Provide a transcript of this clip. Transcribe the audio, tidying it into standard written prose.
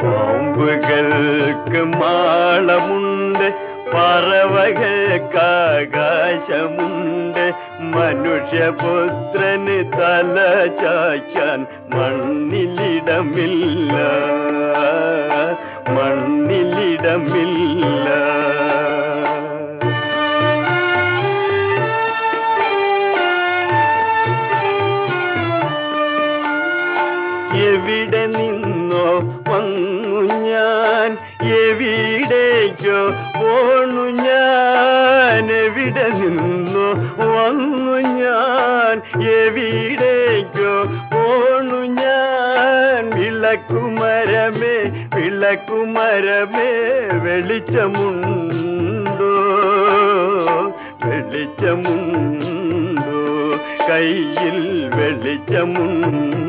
പാമ്പുകൾക്ക് മാളമുണ്ട്, പറവകൾക്കാകാശമുണ്ട്, മനുഷ്യപുത്രന് തല ചായ്ക്കാൻ മണ്ണിലിടമില്ല, മണ്ണിലിടമില്ല. എവിടെ നിന്നോ വന്നു ഞാൻ, എവിടേക്കോ പോണു ഞാൻ, എവിടെ നിന്നോ വന്നു ഞാൻ, എവിടേക്കോ പോണു ഞാൻ. വിളക്കുമരമേ വിളക്കുമരമേ വെളിച്ചമുണ്ടോ, വെളിച്ചമുണ്ടോ, കയ്യിൽ വെളിച്ചമുണ്ടോ?